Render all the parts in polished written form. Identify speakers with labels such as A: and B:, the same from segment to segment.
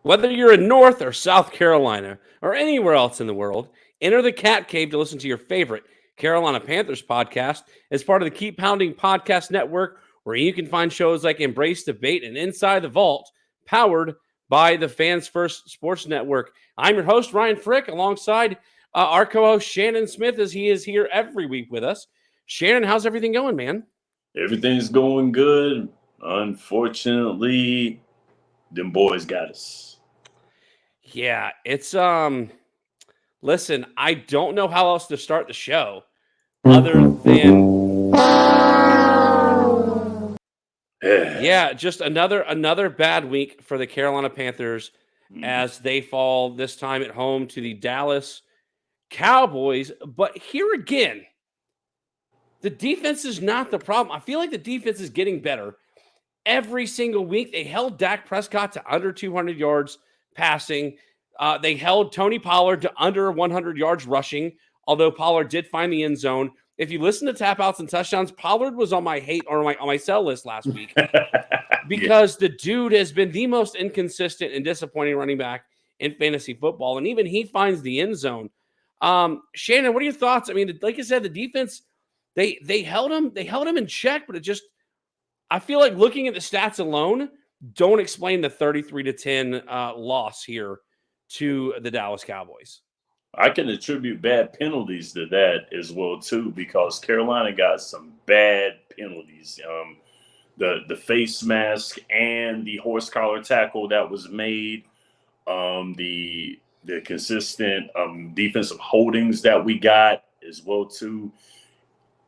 A: Whether you're in North or South Carolina or anywhere else in the world, enter the Cat Cave to listen to your favorite Carolina Panthers podcast as part of the Keep Pounding Podcast Network, where you can find shows like Embrace Debate and Inside the Vault, powered by the Fans First Sports Network. I'm your host, Ryan Frick, alongside our co-host, Shannon Smith, as he is here every week with us. Shannon, how's everything going, man?
B: Everything's going good. Unfortunately, them boys got us.
A: Yeah, it's listen, I don't know how else to start the show other than yeah, just another bad week for the Carolina Panthers as they fall this time at home to the Dallas Cowboys. But here again, the defense is not the problem. I feel like the defense is getting better every single week. They held Dak Prescott to under 200 yards passing. They held Tony Pollard to under 100 yards rushing, although Pollard did find the end zone. If you listen to tap outs and touchdowns, Pollard was on my hate or on my sell list last week because the dude has been the most inconsistent and disappointing running back in fantasy football, and even he finds the end zone. Shannon, what are your thoughts? I mean, like I said, the defense they held him in check, but it just I feel like looking at the stats alone don't explain the 33-10 loss here to the Dallas Cowboys.
B: I can attribute bad penalties to that as well too, because Carolina got some bad penalties. The face mask and the horse collar tackle that was made, the consistent defensive holdings that we got as well too.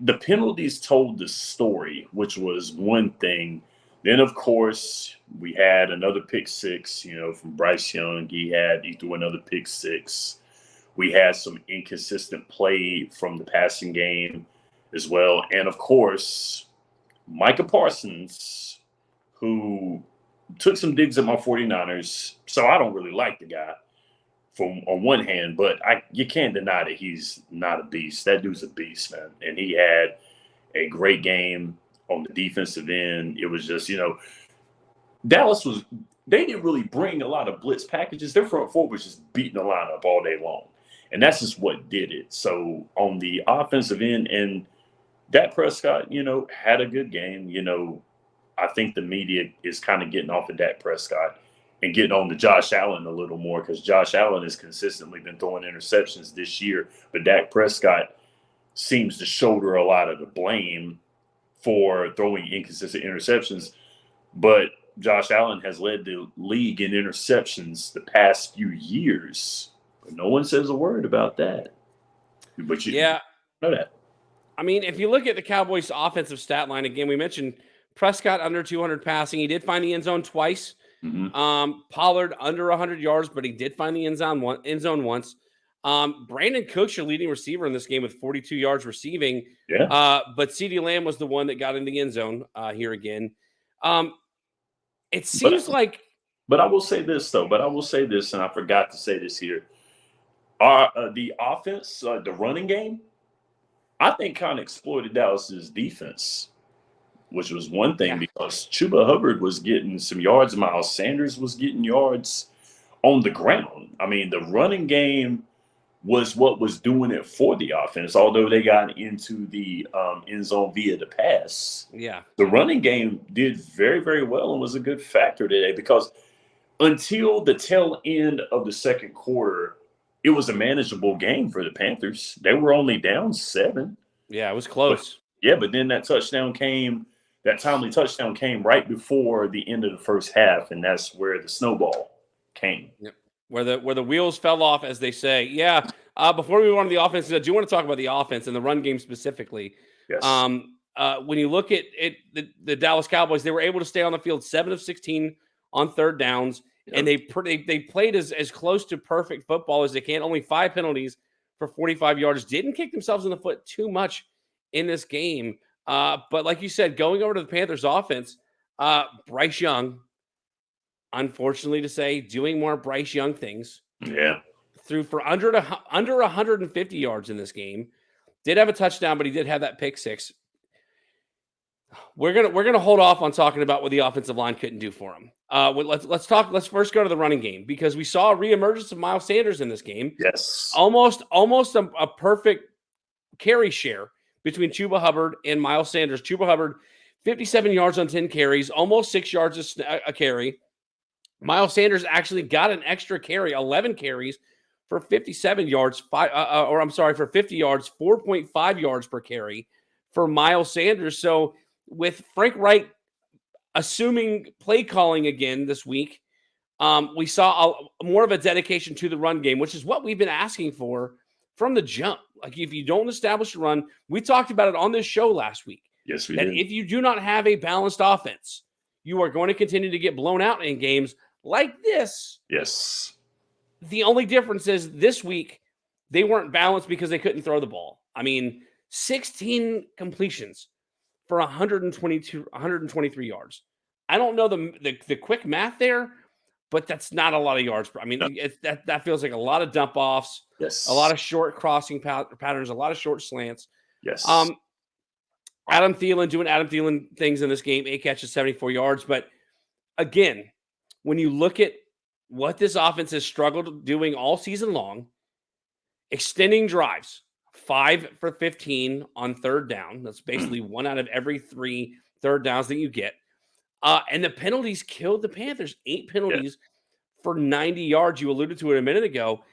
B: The penalties told the story, which was one thing. Then, of course, we had another pick six, from Bryce Young. He threw another pick six. We had some inconsistent play from the passing game as well. And, of course, Micah Parsons, who took some digs at my 49ers. So I don't really like the guy on one hand, but you can't deny that he's not a beast. That dude's a beast, man. And he had a great game on the defensive end. It was just, Dallas they didn't really bring a lot of blitz packages. Their front four was just beating the lineup all day long. And that's just what did it. So on the offensive end, and Dak Prescott, had a good game. I think the media is kind of getting off of Dak Prescott and getting on to Josh Allen a little more, because Josh Allen has consistently been throwing interceptions this year. But Dak Prescott seems to shoulder a lot of the blame for throwing inconsistent interceptions. But Josh Allen has led the league in interceptions the past few years. But no one says a word about that. But you know that.
A: I mean, if you look at the Cowboys' offensive stat line, again, we mentioned Prescott under 200 passing. He did find the end zone twice.
B: Mm-hmm.
A: Pollard under 100 yards, but he did find the end zone once. Brandon Cooks, your leading receiver in this game with 42 yards receiving.
B: Yeah.
A: But CeeDee Lamb was the one that got in the end zone here again. It seems like.
B: But I will say this, though. And I forgot to say this here. The offense, the running game, I think kind of exploited Dallas's defense, which was one thing, because Chuba Hubbard was getting some yards. Miles Sanders was getting yards on the ground. I mean, the running game was what was doing it for the offense, although they got into the end zone via the pass.
A: Yeah.
B: The running game did very, very well and was a good factor today, because until the tail end of the second quarter, it was a manageable game for the Panthers. They were only down 7.
A: Yeah, it was close.
B: But then that timely touchdown came right before the end of the first half, and that's where the snowball came.
A: Yep. Where the wheels fell off, as they say. Yeah. Before we move on to the offense, I do want to talk about the offense and the run game specifically.
B: Yes.
A: When you look at the Dallas Cowboys, they were able to stay on the field 7 of 16 on third downs. And they played as close to perfect football as they can. Only 5 penalties for 45 yards. Didn't kick themselves in the foot too much in this game. But like you said, going over to the Panthers offense, Bryce Young, unfortunately to say, doing more Bryce Young things.
B: Yeah.
A: Threw for under 150 yards in this game. Did have a touchdown, but he did have that pick six. We're gonna hold off on talking about what the offensive line couldn't do for him. Let's talk. Let's first go to the running game because we saw a reemergence of Miles Sanders in this game.
B: Yes.
A: Almost a perfect carry share between Chuba Hubbard and Miles Sanders. Chuba Hubbard, 57 yards on 10 carries, almost 6 yards a carry. Miles Sanders actually got an extra carry, 11 carries for 57 yards, for 50 yards, 4.5 yards per carry for Miles Sanders. So with Frank Reich assuming play calling again this week, we saw more of a dedication to the run game, which is what we've been asking for from the jump. Like if you don't establish a run, we talked about it on this show last week.
B: Yes, we
A: that
B: did.
A: If you do not have a balanced offense, you are going to continue to get blown out in games like this.
B: Yes.
A: The only difference is this week they weren't balanced because they couldn't throw the ball. I mean, 16 completions for 123 yards. I don't know the quick math there, but that's not a lot of yards. I mean, that feels like a lot of dump offs,
B: yes,
A: a lot of short crossing patterns, a lot of short slants.
B: Yes.
A: Adam Thielen doing Adam Thielen things in this game, 8 catches, 74 yards. But again, when you look at what this offense has struggled doing all season long, extending drives, 5 for 15 on third down. That's basically 1 out of every 3 third downs that you get. And the penalties killed the Panthers. 8 penalties for 90 yards. You alluded to it a minute ago.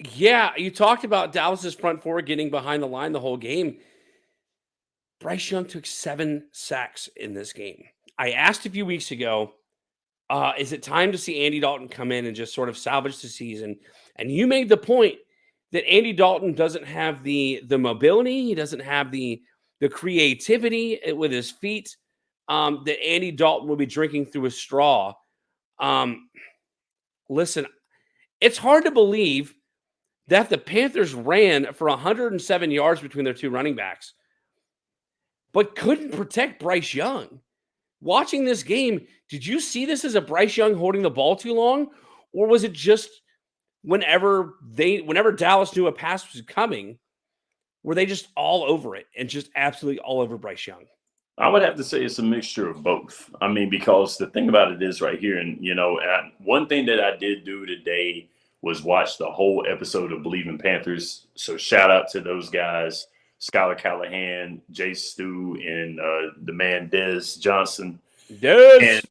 A: You talked about Dallas's front four getting behind the line the whole game. Bryce Young took 7 sacks in this game. I asked a few weeks ago, is it time to see Andy Dalton come in and just sort of salvage the season? And you made the point that Andy Dalton doesn't have the mobility. He doesn't have the creativity with his feet, that Andy Dalton will be drinking through a straw. Listen, it's hard to believe that the Panthers ran for 107 yards between their 2 running backs, but couldn't protect Bryce Young. Watching this game, did you see this as a Bryce Young holding the ball too long? Or was it just whenever Dallas knew a pass was coming, were they just all over it and just absolutely all over Bryce Young?
B: I would have to say it's a mixture of both. I mean, because the thing about it is right here, and, one thing that I did do today was watch the whole episode of Believe in Panthers. So shout out to those guys, Skylar Callahan, Jay Stu, and the man Des Johnson. And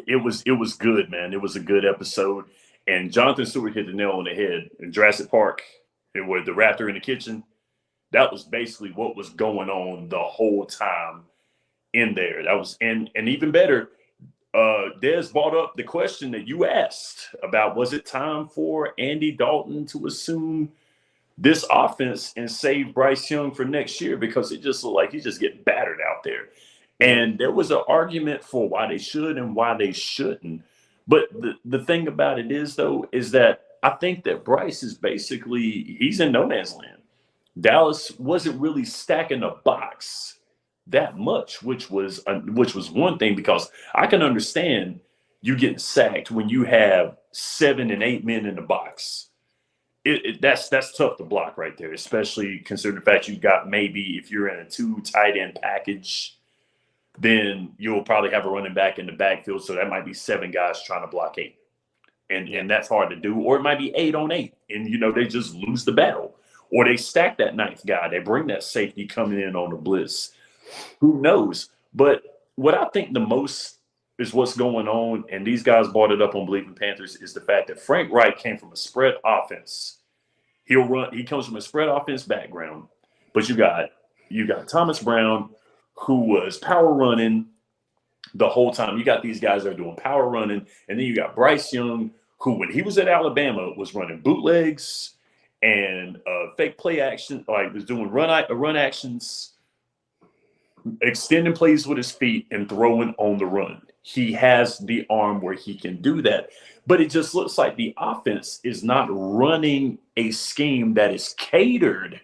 B: it was good, man. It was a good episode. And Jonathan Stewart hit the nail on the head in Jurassic Park with the raptor in the kitchen. That was basically what was going on the whole time in there. That was and even better, Des brought up the question that you asked about, was it time for Andy Dalton to assume this offense and save Bryce Young for next year, because it just looked like he's just getting battered out there. And there was an argument for why they should and why they shouldn't. But the thing about it is, though, is that I think that Bryce is basically, he's in no man's land. Dallas wasn't really stacking a box that much, which was one thing, because I can understand you getting sacked when you have 7 and 8 men in the box. That's tough to block right there, especially considering the fact you got, maybe if you're in a 2 tight end package, then you'll probably have a running back in the backfield. So that might be 7 guys trying to block 8. And that's hard to do. Or it might be 8 on 8 and, they just lose the battle. Or they stack that 9th guy. They bring that safety coming in on the blitz. Who knows? But what I think the most is what's going on, and these guys brought it up on Believe in Panthers, is the fact that Frank Reich came from a spread offense. He comes from a spread offense background. But you got Thomas Brown, who was power running the whole time. You got these guys that are doing power running. And then you got Bryce Young, who, when he was at Alabama, was running bootlegs and fake play action, like was doing run actions, extending plays with his feet and throwing on the run. He has the arm where he can do that. But it just looks like the offense is not running a scheme that is catered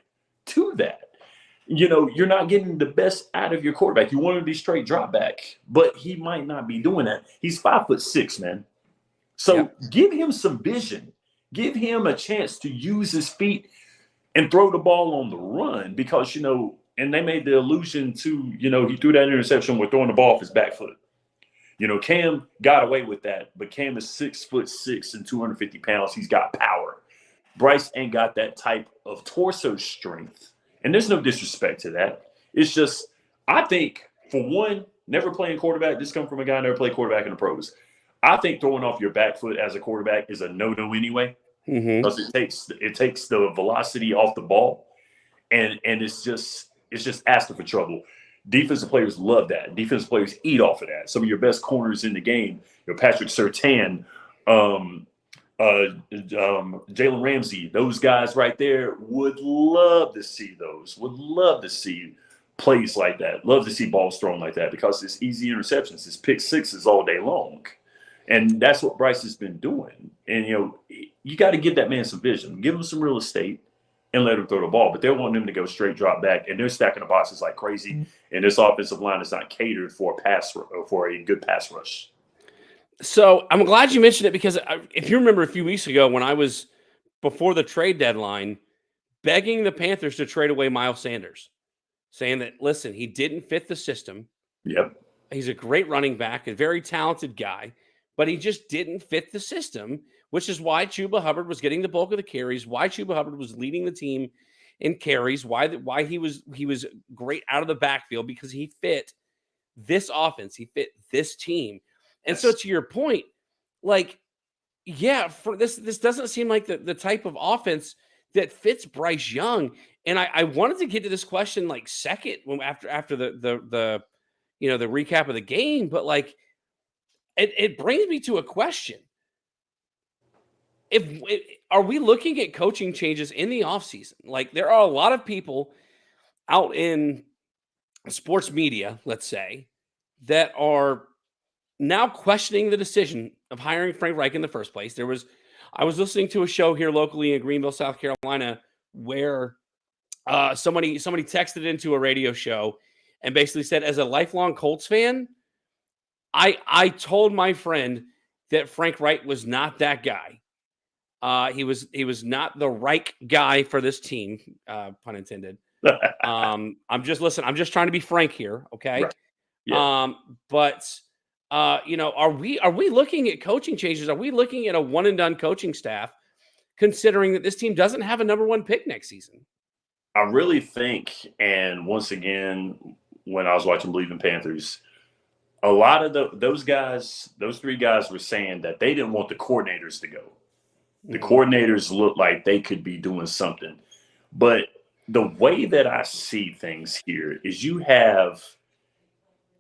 B: to that. You're not getting the best out of your quarterback. You want him to be straight drop back, but he might not be doing that. He's 5'6", man. So give him some vision. Give him a chance to use his feet and throw the ball on the run, because, and they made the allusion to, he threw that interception with throwing the ball off his back foot. Cam got away with that, but Cam is 6'6" and 250 pounds. He's got power. Bryce ain't got that type of torso strength. And there's no disrespect to that. It's just, I think, for one, never playing quarterback, this comes from a guy who never played quarterback in the pros. I think throwing off your back foot as a quarterback is a no-no anyway. Because it takes the velocity off the ball. And it's just asking for trouble. Defensive players love that. Defensive players eat off of that. Some of your best corners in the game, Patrick Surtain, Jalen Ramsey, those guys right there would love to see those. Would love to see plays like that. Love to see balls thrown like that because it's easy interceptions. It's pick sixes all day long. And that's what Bryce has been doing. And, you got to give that man some vision. Give him some real estate. And let him throw the ball, but they want him to go straight drop back, and they're stacking the boxes like crazy. And this offensive line is not catered for a good pass rush.
A: So I'm glad you mentioned it because if you remember a few weeks ago when I was before the trade deadline, begging the Panthers to trade away Miles Sanders, saying that listen, he didn't fit the system.
B: Yep,
A: he's a great running back, a very talented guy, but he just didn't fit the system. Which is why Chuba Hubbard was getting the bulk of the carries, why Chuba Hubbard was leading the team in carries, why he was great out of the backfield because he fit this offense, he fit this team. And so to your point, for this doesn't seem like the type of offense that fits Bryce Young. And I wanted to get to this question second after the recap of the game, but it brings me to a question. Are we looking at coaching changes in the offseason? There are a lot of people out in sports media, let's say, that are now questioning the decision of hiring Frank Reich in the first place. I was listening to a show here locally in Greenville, South Carolina, where somebody texted into a radio show and basically said, as a lifelong Colts fan, I told my friend that Frank Reich was not that guy. He was not the right guy for this team, pun intended. I'm just trying to be frank here, okay?
B: Right. Yeah.
A: Are we looking at coaching changes? Are we looking at a one and done coaching staff, considering that this team doesn't have a number one pick next season?
B: I really think, and once again, when I was watching Believe in Panthers, a lot of those three guys were saying that they didn't want the coordinators to go. The coordinators look like they could be doing something. But the way that I see things here is you have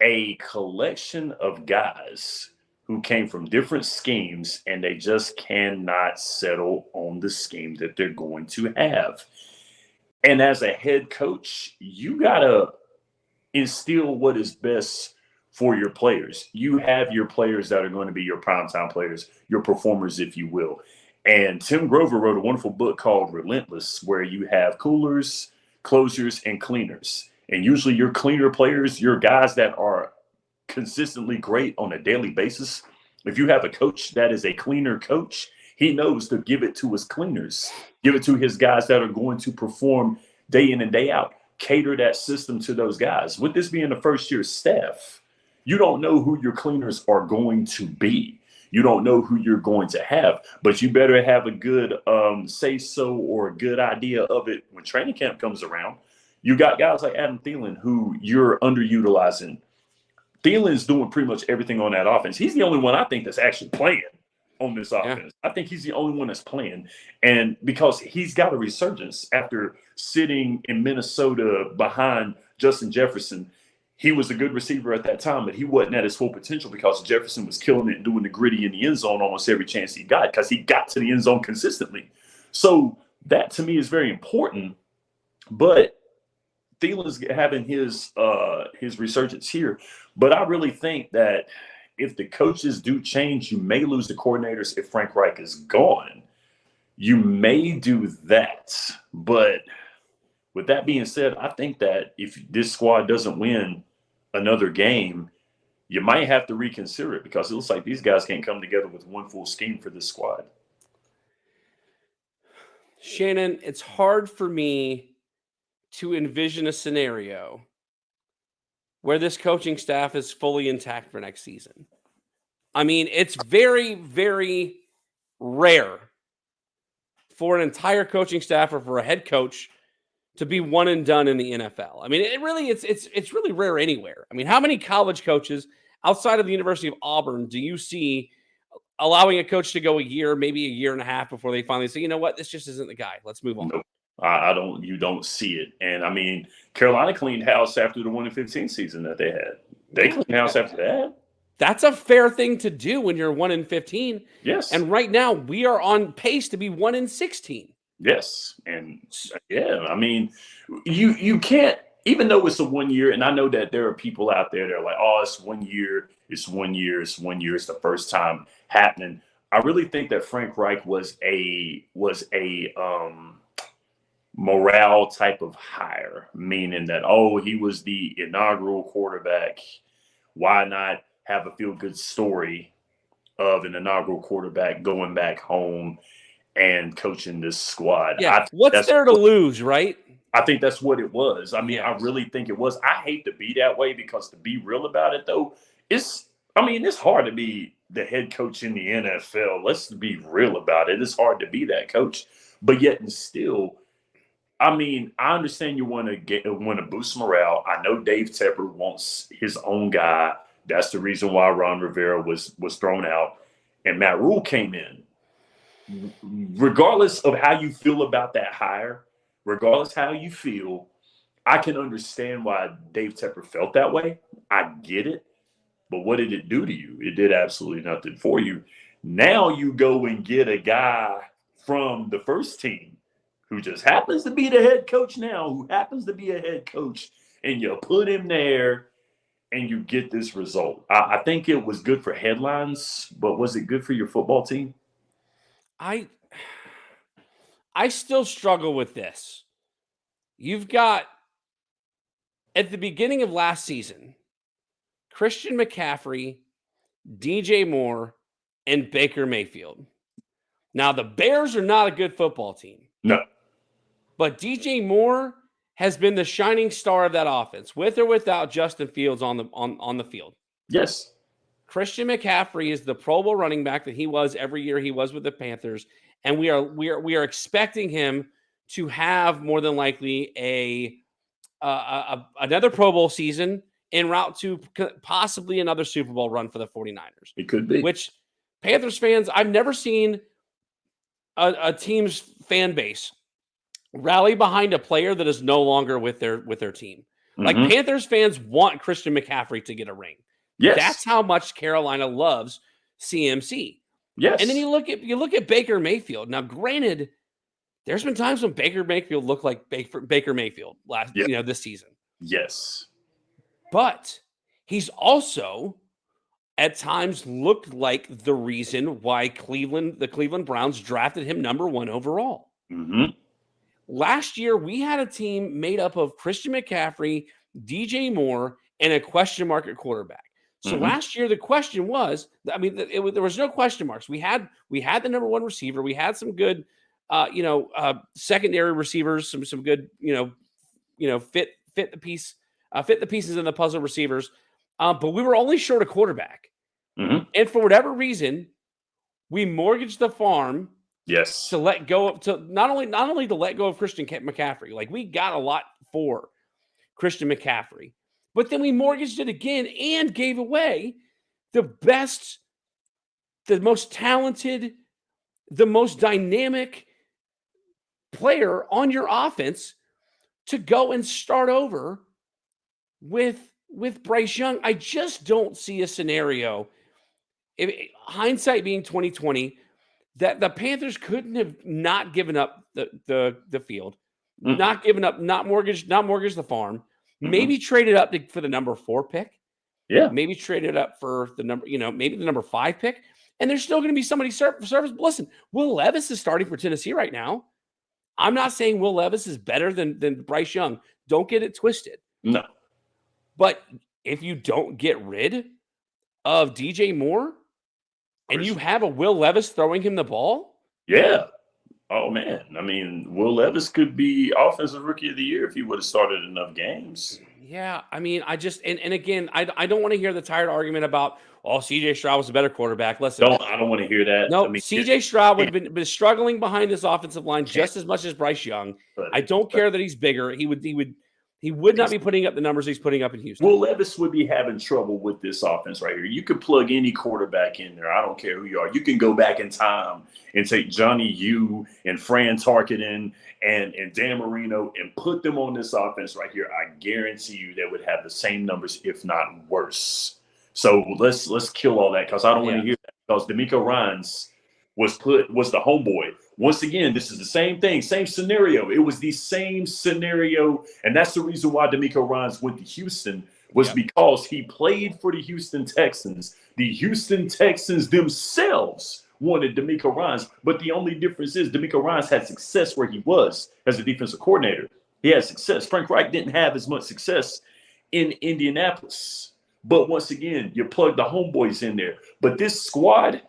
B: a collection of guys who came from different schemes, and they just cannot settle on the scheme that they're going to have. And as a head coach, you got to instill what is best for your players. You have your players that are going to be your primetime players, your performers, if you will. And Tim Grover wrote a wonderful book called Relentless, where you have coolers, closers, and cleaners. And usually your cleaner players, your guys that are consistently great on a daily basis. If you have a coach that is a cleaner coach, he knows to give it to his cleaners, give it to his guys that are going to perform day in and day out, cater that system to those guys. With this being the first year staff, you don't know who your cleaners are going to be. You don't know who you're going to have, but you better have a good say-so or a good idea of it when training camp comes around. You got guys like Adam Thielen who you're underutilizing. Thielen's doing pretty much everything on that offense. He's the only one I think that's actually playing on this offense. Yeah. I think he's the only one that's playing. And because he's got a resurgence after sitting in Minnesota behind Justin Jefferson. He was a good receiver at that time, but he wasn't at his full potential because Jefferson was killing it and doing the gritty in the end zone almost every chance he got because he got to the end zone consistently. So that to me is very important. But Thielen's having his resurgence here. But I really think that if the coaches do change, you may lose the coordinators if Frank Reich is gone. You may do that. But with that being said, I think that if this squad doesn't win another game, you might have to reconsider it because it looks like these guys can't come together with one full scheme for this squad.
A: Shannon, it's hard for me to envision a scenario where this coaching staff is fully intact for next season. I mean, it's very, very rare for an entire coaching staff or for a head coach to be one and done in the NFL. I mean, it's really rare anywhere. I mean, how many college coaches outside of the University of Auburn do you see allowing a coach to go a year, maybe a year and a half before they finally say, you know what, this just isn't the guy. Let's move on.
B: Nope. I don't. You don't see it. And I mean, Carolina cleaned house after the 1-15 season that they had. They cleaned house after that.
A: That's a fair thing to do when you're 1-15.
B: Yes.
A: And right now we are on pace to be 1-16.
B: Yes. And yeah, I mean, you can't, even though it's a 1 year, and I know that there are people out there that are like, oh, it's 1 year, it's 1 year, it's 1 year, it's the first time happening. I really think that Frank Reich was a morale type of hire, meaning that, oh, he was the inaugural quarterback. Why not have a feel-good story of an inaugural quarterback going back home and coaching this squad?
A: Yeah, what's there to lose, right?
B: I think that's what it was. I mean, I really think it was. I hate to be that way because, to be real about it, though, it's hard to be the head coach in the NFL. Let's be real about it. It's hard to be that coach. But yet and still, I mean, I understand you want to boost morale. I know Dave Tepper wants his own guy. That's the reason why Ron Rivera was thrown out and Matt Rule came in. Regardless of how you feel about that hire, regardless how you feel, I can understand why Dave Tepper felt that way. I get it. But what did it do to you? It did absolutely nothing for you. Now you go and get a guy from the first team who just happens to be the head coach now, who happens to be a head coach, and you put him there and you get this result. I think it was good for headlines, but was it good for your football team?
A: I still struggle with this. You've got, at the beginning of last season, Christian McCaffrey, DJ Moore, and Baker Mayfield. Now, the Bears are not a good football team.
B: No.
A: But DJ Moore has been the shining star of that offense, with or without Justin Fields on the field.
B: Yes.
A: Christian McCaffrey is the Pro Bowl running back that he was every year he was with the Panthers, and we are expecting him to have more than likely another Pro Bowl season en route to possibly another Super Bowl run for the 49ers.
B: It could be.
A: Which Panthers fans, I've never seen a team's fan base rally behind a player that is no longer with their team. Mm-hmm. Like, Panthers fans want Christian McCaffrey to get a ring.
B: Yes.
A: That's how much Carolina loves CMC.
B: Yes.
A: And then you look at Baker Mayfield. Now, granted, there's been times when Baker Mayfield looked like Baker Mayfield this season.
B: Yes.
A: But he's also at times looked like the reason why the Cleveland Browns drafted him number 1 overall.
B: Mm-hmm.
A: Last year, we had a team made up of Christian McCaffrey, DJ Moore, and a question mark at quarterback. So last year, the question was, I mean, there was no question marks. We had the number 1 receiver. We had some good, secondary receivers, some good, fit the pieces in the puzzle receivers. But we were only short a quarterback.
B: Mm-hmm.
A: And for whatever reason, we mortgaged the farm.
B: Yes.
A: To let go of, to not only to let go of Christian McCaffrey. Like, we got a lot for Christian McCaffrey, but then we mortgaged it again and gave away the best, the most talented, the most dynamic player on your offense to go and start over with Bryce Young. I just don't see a scenario, hindsight being 2020, that the Panthers couldn't have not given up the field, not given up, not mortgaged the farm, maybe traded up for the number 4 pick.
B: Yeah.
A: Maybe traded up for the number, maybe the number 5 pick. And there's still going to be somebody service. Listen, Will Levis is starting for Tennessee right now. I'm not saying Will Levis is better than Bryce Young. Don't get it twisted.
B: No.
A: But if you don't get rid of DJ Moore and you have a Will Levis throwing him the ball.
B: Yeah. Oh man, I mean, Will Levis could be offensive rookie of the year if he would have started enough games.
A: Yeah, I mean, I just and again, I don't want to hear the tired argument about CJ Stroud was a better quarterback. Listen,
B: I don't want to hear that. I
A: no,
B: mean,
A: CJ Stroud would have been struggling behind this offensive line just as much as Bryce Young. I don't care that he's bigger. He would not be putting up the numbers he's putting up in Houston.
B: Will Levis would be having trouble with this offense right here. You could plug any quarterback in there. I don't care who you are. You can go back in time and take Johnny Yu and Fran Tarkenton and Dan Marino and put them on this offense right here. I guarantee you they would have the same numbers, if not worse. So let's kill all that because I don't want to hear that because D'Amico Ryans was the homeboy. Once again, this is the same thing, same scenario. It was the same scenario, and that's the reason why D'Amico Ryans went to Houston was because he played for the Houston Texans. The Houston Texans themselves wanted D'Amico Ryans, but the only difference is D'Amico Ryans had success where he was as a defensive coordinator. He had success. Frank Reich didn't have as much success in Indianapolis. But once again, you plug the homeboys in there. But this squad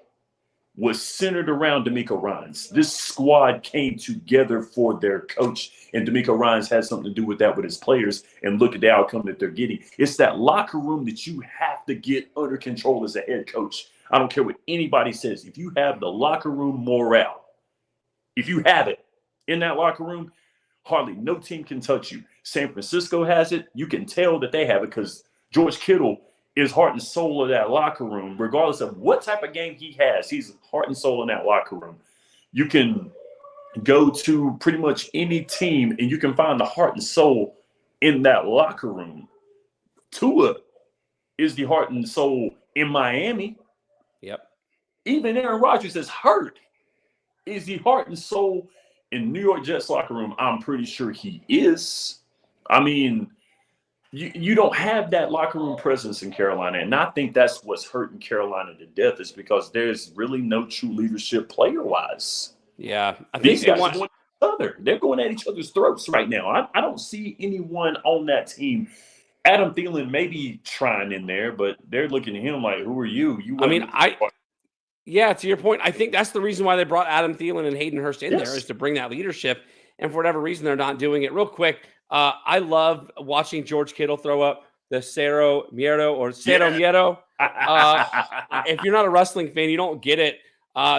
B: was centered around D'Amico Ryans. This squad came together for their coach, and D'Amico Ryans had something to do with that with his players, and look at the outcome that they're getting. It's that locker room that you have to get under control as a head coach. I don't care what anybody says. If you have the locker room morale, if you have it in that locker room, hardly no team can touch you. San Francisco has it. You can tell that they have it because George Kittle is heart and soul of that locker room, regardless of what type of game he has. He's heart and soul in that locker room. You can go to pretty much any team and you can find the heart and soul in that locker room. Tua is the heart and soul in Miami.
A: Yep.
B: Even Aaron Rodgers is hurt. Is the heart and soul in New York Jets locker room? I'm pretty sure he is. I mean, you don't have that locker room presence in Carolina. And I think that's what's hurting Carolina to death is because there's really no true leadership player-wise.
A: Yeah. I think
B: these guys are going at each other. They're going at each other's throats right now. I don't see anyone on that team. Adam Thielen may be trying in there, but they're looking at him like, who are you?
A: Yeah, to your point, I think that's the reason why they brought Adam Thielen and Hayden Hurst in there is to bring that leadership. And for whatever reason, they're not doing it. Real quick, I love watching George Kittle throw up the Cero Miedo or Cero Miedo. If you're not a wrestling fan, you don't get it.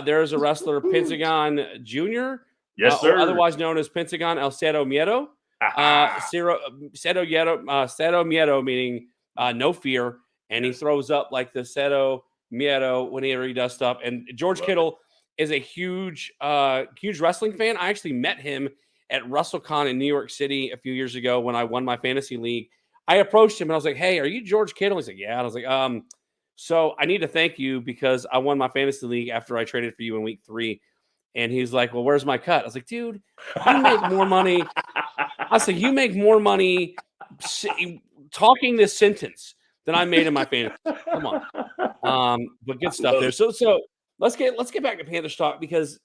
A: There's a wrestler, Pentagon Jr.,
B: yes, sir.
A: Otherwise known as Pentagon El Cero Miedo. Cero Miedo, meaning no fear. And he throws up like the Cero Miedo whenever he does stuff. And George Kittle is a huge wrestling fan. I actually met him at WrestleCon in New York City a few years ago when I won my fantasy league. I approached him and I was like, "Hey, are you George Kittle?" He's like, "Yeah." And I was like, so I need to thank you because I won my fantasy league after I traded for you in week 3. And he's like, "Well, where's my cut?" I was like, "Dude, you make more money." I said, "You make more money talking this sentence than I made in my fantasy." Come on. But good stuff there. So let's get back to Panthers talk because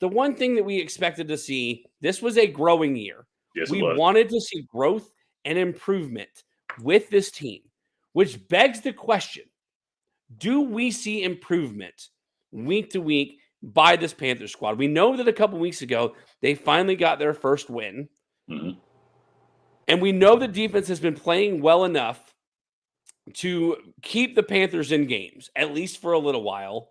A: the one thing that we expected to see, this was a growing year.
B: Yes,
A: we wanted to see growth and improvement with this team, which begs the question, do we see improvement week to week by this Panthers squad? We know that a couple weeks ago, they finally got their first win.
B: Mm-hmm.
A: And we know the defense has been playing well enough to keep the Panthers in games, at least for a little while,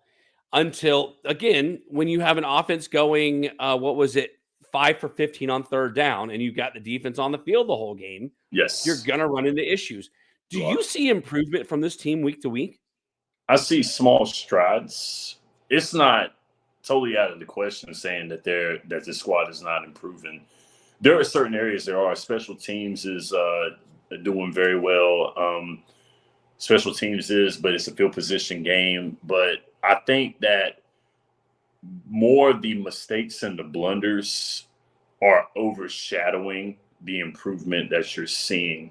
A: until, again, when you have an offense going, 5 for 15 on third down, and you've got the defense on the field the whole game,
B: yes,
A: you're going to run into issues. Do you see improvement from this team week to week?
B: I see small strides. It's not totally out of the question saying that the squad is not improving. There are certain areas there are. Special teams is doing very well. Special teams but it's a field position game. But I think that more of the mistakes and the blunders are overshadowing the improvement that you're seeing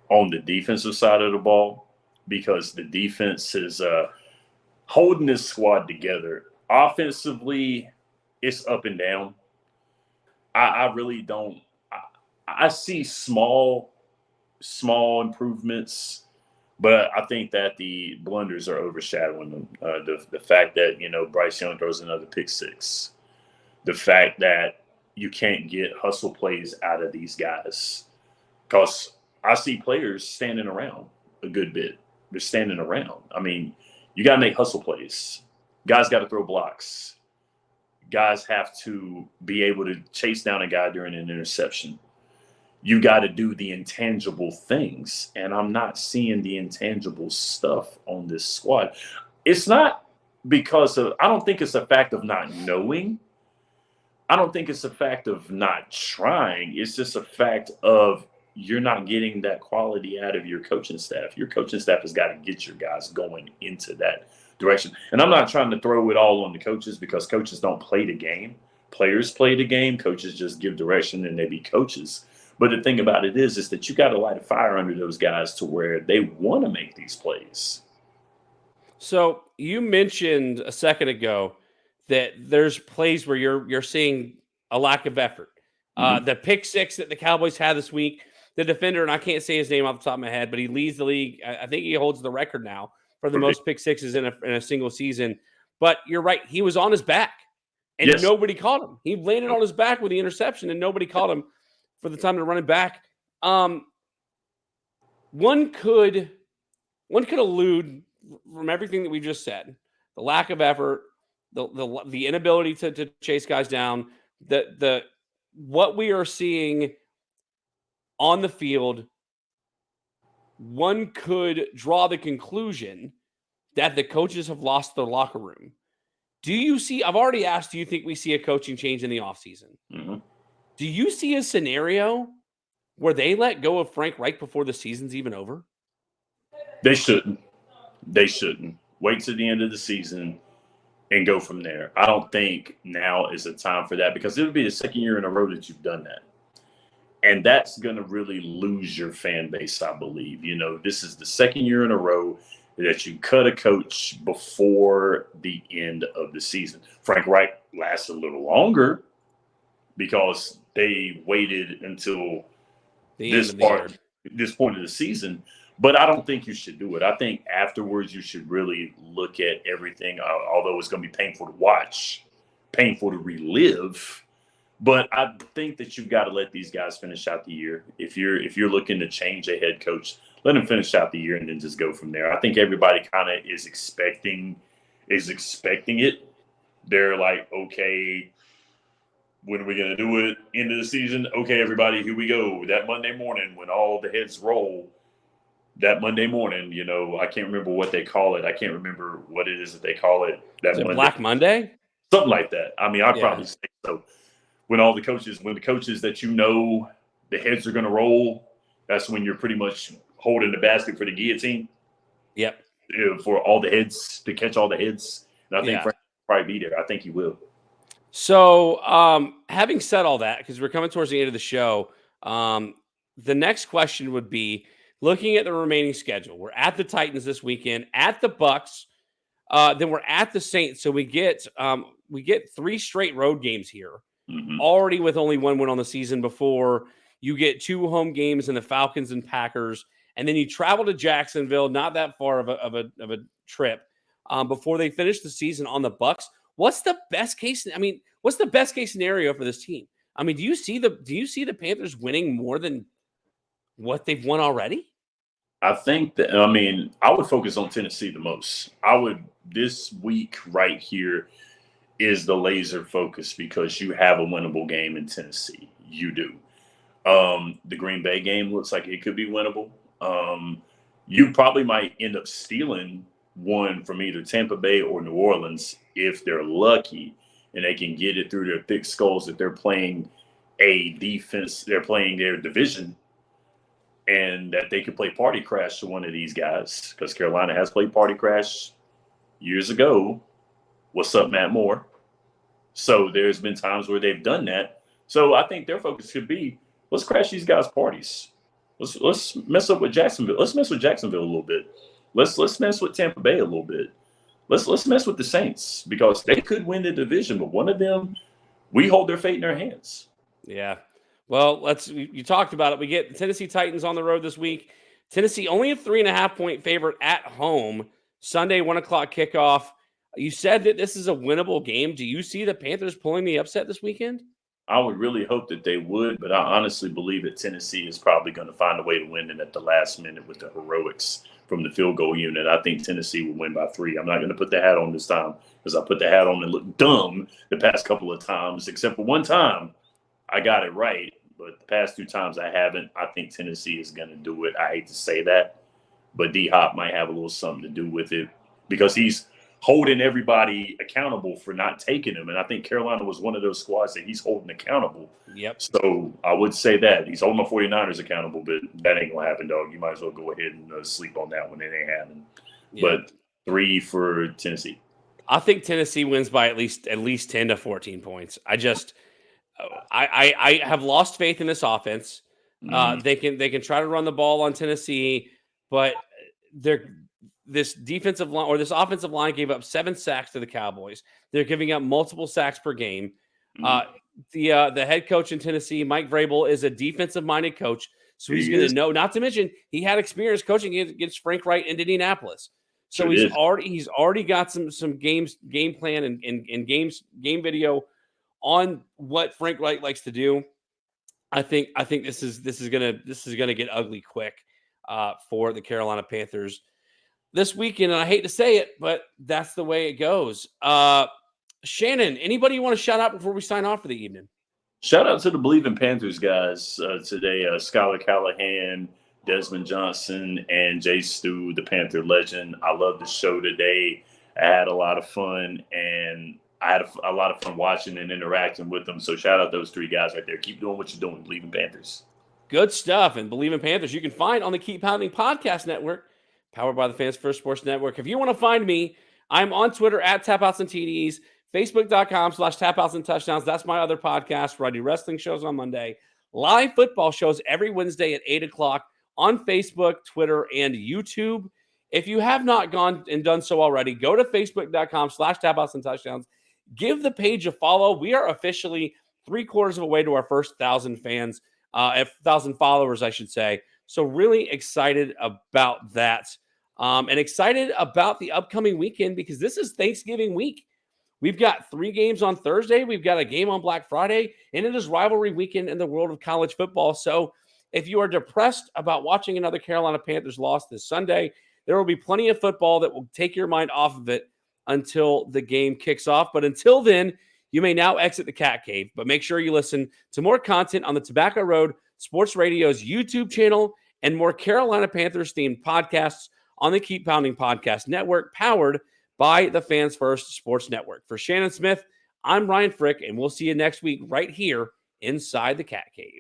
B: on the defensive side of the ball because the defense is holding this squad together. Offensively, it's up and down. I really don't. I see small improvements, but I think that the blunders are overshadowing them. The fact that Bryce Young throws another pick 6, the fact that you can't get hustle plays out of these guys. Because I see players standing around a good bit. They're standing around. I mean, you got to make hustle plays. Guys got to throw blocks. Guys have to be able to chase down a guy during an interception. You got to do the intangible things. And I'm not seeing the intangible stuff on this squad. It's not because of, I don't think it's a fact of not knowing. I don't think it's a fact of not trying. It's just a fact of you're not getting that quality out of your coaching staff. Your coaching staff has got to get your guys going into that direction. And I'm not trying to throw it all on the coaches because coaches don't play the game. Players play the game. Coaches just give direction and they be coaches. But the thing about it is that you got to light a fire under those guys to where they want to make these plays.
A: So you mentioned a second ago that there's plays where you're seeing a lack of effort. The pick six that the Cowboys had this week, the defender, and I can't say his name off the top of my head, but he leads the league. I think he holds the record now for the most pick sixes in a single season. But you're right. He was on his back, and nobody caught him. He landed on his back with the interception, and nobody caught him for the time to run it back. One could allude from everything that we just said, the lack of effort, the inability to chase guys down, the what we are seeing on the field, one could draw the conclusion that the coaches have lost their locker room. Do you see, I've already asked, do you think we see a coaching change in the offseason? Do you see a scenario where they let go of Frank right before the season's even over?
B: They shouldn't. They shouldn't. Wait till the end of the season and go from there. I don't think now is the time for that because it would be the second year in a row that you've done that. And that's going to really lose your fan base, I believe. You know, this is the second year in a row that you cut a coach before the end of the season. Frank Reich lasts a little longer because they waited until this point of the season. But I don't think you should do it. I think afterwards you should really look at everything, although it's going to be painful to watch, painful to relive. But I think that you've got to let these guys finish out the year. If you're looking to change a head coach, let them finish out the year and then just go from there. I think everybody kind of is expecting it. They're like, okay, when are we going to do it? End of the season? Okay, everybody, here we go. That Monday morning when all the heads roll, that Monday morning, you know, I can't remember what they call it. I can't remember what it is that they call it.
A: Is it Black Monday?
B: Something like that. I mean, I'd probably say so. When the coaches that you know, the heads are going to roll, that's when you're pretty much holding the basket for the guillotine.
A: Yep.
B: For all the heads, to catch all the heads. And I think Frank will probably be there. I think he will.
A: So having said all that, because we're coming towards the end of the show, the next question would be, looking at the remaining schedule, we're at the Titans this weekend, at the Bucks, then we're at the Saints. So we get 3 straight road games here, already with only 1 win on the season before you get 2 home games in the Falcons and Packers, and then you travel to Jacksonville, not that far of a trip, before they finish the season on the Bucks. What's the best case? I mean, what's the best case scenario for this team? I mean, do you see the Panthers winning more than what they've won already?
B: I think that, I would focus on Tennessee the most. This week right here is the laser focus because you have a winnable game in Tennessee. You do. The Green Bay game looks like it could be winnable. You probably might end up stealing one from either Tampa Bay or New Orleans if they're lucky and they can get it through their thick skulls that they're playing a defense, they're playing their division, and that they could play party crash to one of these guys because Carolina has played party crash years ago. What's up, Matt Moore? So there's been times where they've done that. So I think their focus could be, let's crash these guys' parties. Let's mess up with Jacksonville. Let's mess with Jacksonville a little bit. Let's mess with Tampa Bay a little bit. Let's mess with the Saints because they could win the division, but one of them, we hold their fate in their hands.
A: Yeah. Well, you talked about it. We get the Tennessee Titans on the road this week. Tennessee only a 3.5-point favorite at home. Sunday, 1:00 kickoff. You said that this is a winnable game. Do you see the Panthers pulling the upset this weekend?
B: I would really hope that they would, but I honestly believe that Tennessee is probably going to find a way to win it at the last minute with the heroics from the field goal unit. I think Tennessee will win by 3. I'm not going to put the hat on this time because I put the hat on and looked dumb the past couple of times, except for one time I got it right. But the past 2 times I haven't. I think Tennessee is going to do it. I hate to say that, but D-Hop might have a little something to do with it because he's holding everybody accountable for not taking him. And I think Carolina was one of those squads that he's holding accountable.
A: Yep.
B: So I would say that. He's holding the 49ers accountable, but that ain't going to happen, dog. You might as well go ahead and sleep on that one. It ain't happening. Yeah. But 3 for Tennessee.
A: I think Tennessee wins by at least 10 to 14 points. I have lost faith in this offense. They can try to run the ball on Tennessee, but this offensive line gave up 7 sacks to the Cowboys. They're giving up multiple sacks per game. The head coach in Tennessee, Mike Vrabel, is a defensive-minded coach, so he's going to know. Not to mention, he had experience coaching against Frank Wright in Indianapolis. So he's already got some game plan and game video on what Frank Wright likes to do. I think this is gonna get ugly quick for the Carolina Panthers this weekend, and I hate to say it, but that's the way it goes. Shannon, anybody you want to shout out before we sign off for the evening?
B: Shout out to the Believe in Panthers guys today. Skylar Callahan, Desmond Johnson, and Jay Stu, the Panther legend. I love the show today. I had a lot of fun, and I had a lot of fun watching and interacting with them. So shout out those 3 guys right there. Keep doing what you're doing. Believe in Panthers.
A: Good stuff. And Believe in Panthers you can find on the Keep Pounding Podcast Network, powered by the Fans First Sports Network. If you want to find me, I'm on Twitter at Tapouts and TDs, Facebook.com/Tapouts and Touchdowns. That's my other podcast where I do wrestling shows on Monday, live football shows every Wednesday at 8 o'clock on Facebook, Twitter, and YouTube. If you have not gone and done so already, go to Facebook.com/Tapouts and Touchdowns. Give the page a follow. We are officially 3/4 of the way to our first 1,000 fans, 1,000 followers, I should say. So really excited about that. And excited about the upcoming weekend because this is Thanksgiving week. We've got 3 games on Thursday. We've got a game on Black Friday, and it is rivalry weekend in the world of college football. So if you are depressed about watching another Carolina Panthers loss this Sunday, there will be plenty of football that will take your mind off of it until the game kicks off. But until then, you may now exit the Cat Cave. But make sure you listen to more content on the Tobacco Road Sports Radio's YouTube channel and more Carolina Panthers-themed podcasts on the Keep Pounding Podcast Network, powered by the Fans First Sports Network. For Shannon Smith, I'm Ryan Frick, and we'll see you next week right here inside the Cat Cave.